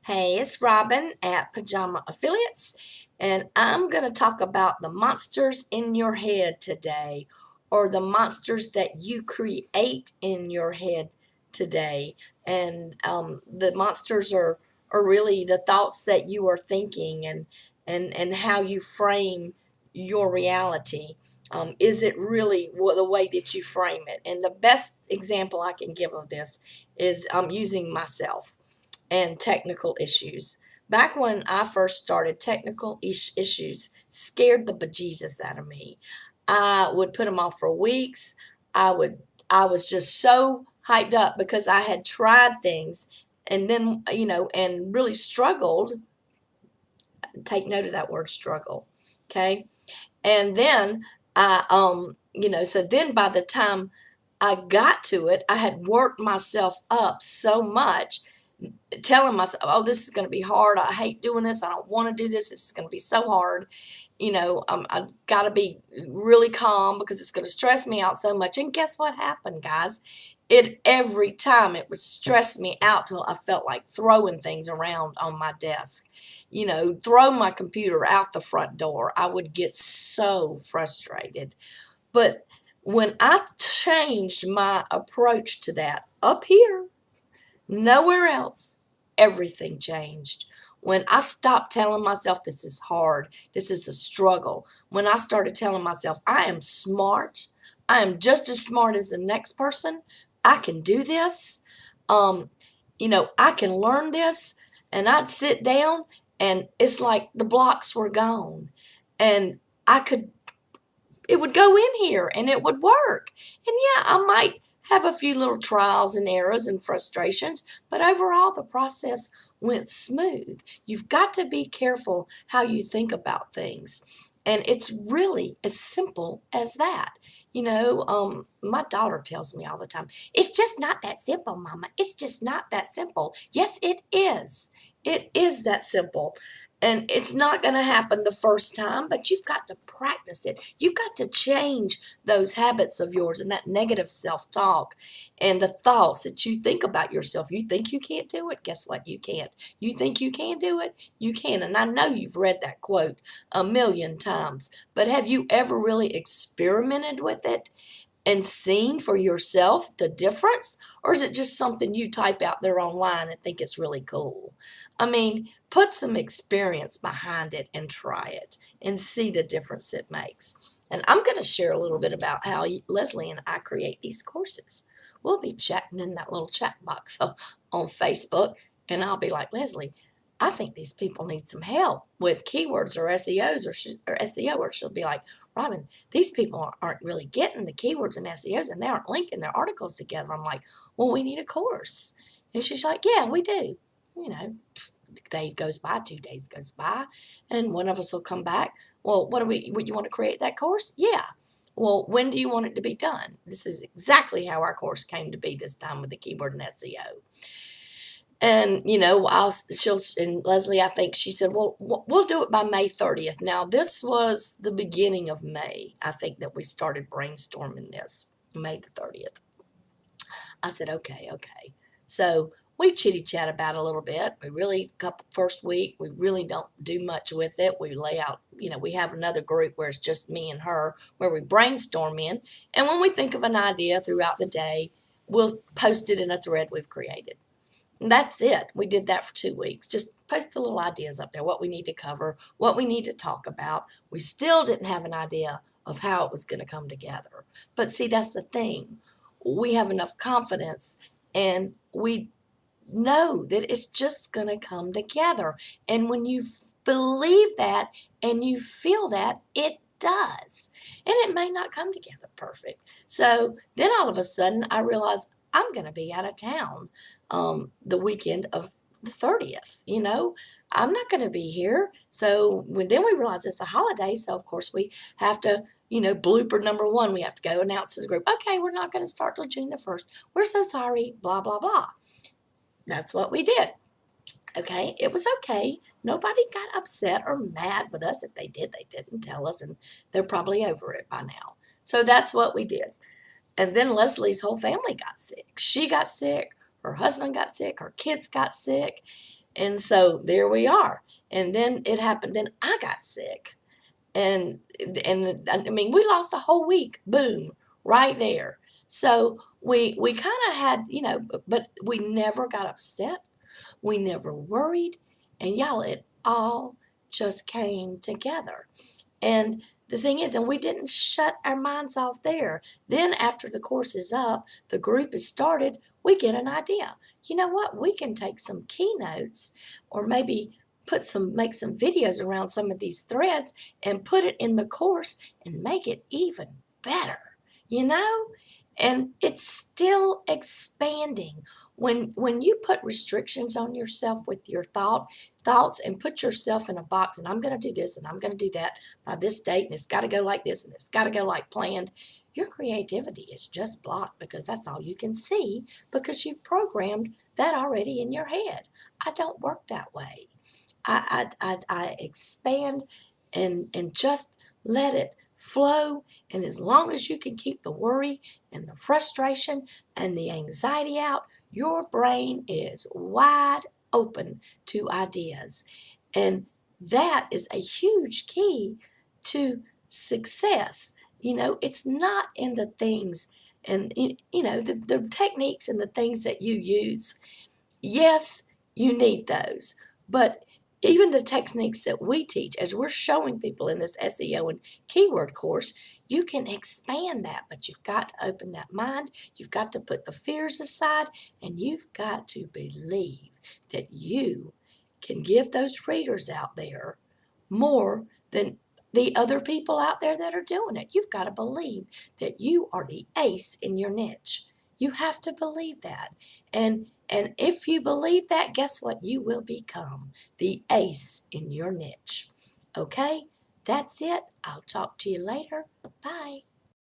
Hey, it's Robin at Pajama Affiliates, and I'm going to talk about the monsters in your head today, or the monsters that you create in your head today. And the monsters are really the thoughts that you are thinking and how you frame your reality. Is it really the way that you frame it? And the best example I can give of this is using myself and technical issues. Back when I first started, technical issues scared the bejesus out of me. I would put them off for weeks. I would I was just so hyped up because I had tried things and then and really struggled. Take note of that word struggle. Okay? And then so then by the time I got to it, I had worked myself up so much telling myself, oh, this is going to be hard. I hate doing this. I don't want to do this. This is going to be so hard. I've got to be really calm because it's going to stress me out so much. And guess what happened, guys? Every time it would stress me out till I felt like throwing things around on my desk. Throw my computer out the front door. I would get so frustrated. But when I changed my approach to that up here, nowhere else, everything changed. When I stopped telling myself this is hard, this is a struggle, when I started telling myself I am smart, I am just as smart as the next person, I can do this, I can learn this, and I'd sit down and it's like the blocks were gone. And I could it would go in here and it would work. And yeah, I might have a few little trials and errors and frustrations, but overall the process went smooth. You've got to be careful how you think about things. And it's really as simple as that. My daughter tells me all the time, it's just not that simple, Mama. It's just not that simple. Yes, it is. It is that simple. And it's not going to happen the first time, but you've got to practice it. You've got to change those habits of yours and that negative self-talk and the thoughts that you think about yourself. You think you can't do it? Guess what? You can't. You think you can do it? You can. And I know you've read that quote a million times, but have you ever really experimented with it and seen for yourself the difference? Or is it just something you type out there online and think it's really cool? I mean, put some experience behind it and try it and see the difference it makes. And I'm going to share a little bit about how Leslie and I create these courses. We'll be chatting in that little chat box on Facebook, and I'll be like, Leslie, I think these people need some help with keywords or SEOs or SEO, or she'll be like, Robin, these people aren't really getting the keywords and SEOs and they aren't linking their articles together. I'm like, well, we need a course. And she's like, yeah, we do. You know, day goes by, 2 days goes by, and one of us will come back. Well, would you want to create that course? Yeah. Well, when do you want it to be done? This is exactly how our course came to be this time with the keyword and SEO. And, and Leslie, I think she said, well, we'll do it by May 30th. Now, this was the beginning of May, I think, that we started brainstorming this, May the 30th. I said, okay. So we chitty chat about it a little bit. We really, first week, we really don't do much with it. We lay out, we have another group where it's just me and her, where we brainstorm in. And when we think of an idea throughout the day, we'll post it in a thread we've created. And that's it. We did that for 2 weeks. Just post the little ideas up there, what we need to cover, what we need to talk about. We still didn't have an idea of how it was going to come together. But see, that's the thing. We have enough confidence and we know that it's just going to come together. And when you believe that and you feel that, it does. And it may not come together perfect. So then all of a sudden I realized I'm going to be out of town the weekend of the 30th. I'm not going to be here. So then we realized it's a holiday. So, of course, we have to, blooper number one, we have to go announce to the group, okay, we're not going to start till June the 1st. We're so sorry, blah, blah, blah. That's what we did. Okay, it was okay. Nobody got upset or mad with us. If they did, they didn't tell us, and they're probably over it by now. So that's what we did. And then Leslie's whole family got sick. She got sick. Her husband got sick. Her kids got sick. And so there we are. And then it happened. Then I got sick. And I mean, we lost a whole week. Boom, right there. So we kind of had, but we never got upset. We never worried. And y'all, it all just came together. And the thing is, and we didn't shut our minds off there. Then after the course is up, the group is started, we get an idea. You know what? We can take some keynotes or maybe make some videos around some of these threads and put it in the course and make it even better, you know? And it's still expanding. When you put restrictions on yourself with your thoughts and put yourself in a box, and I'm going to do this and I'm going to do that by this date, and it's got to go like this and it's got to go like planned, your creativity is just blocked because that's all you can see because you've programmed that already in your head. I don't work that way. I expand and just let it flow. And as long as you can keep the worry and the frustration and the anxiety out, your brain is wide open to ideas. And that is a huge key to success. It's not in the things and, the techniques and the things that you use. Yes, you need those. But even the techniques that we teach, as we're showing people in this SEO and keyword course, you can expand that, but you've got to open that mind. You've got to put the fears aside, and you've got to believe that you can give those readers out there more than the other people out there that are doing it. You've got to believe that you are the ace in your niche. You have to believe that. And if you believe that, guess what? You will become the ace in your niche. Okay? That's it. I'll talk to you later. Bye.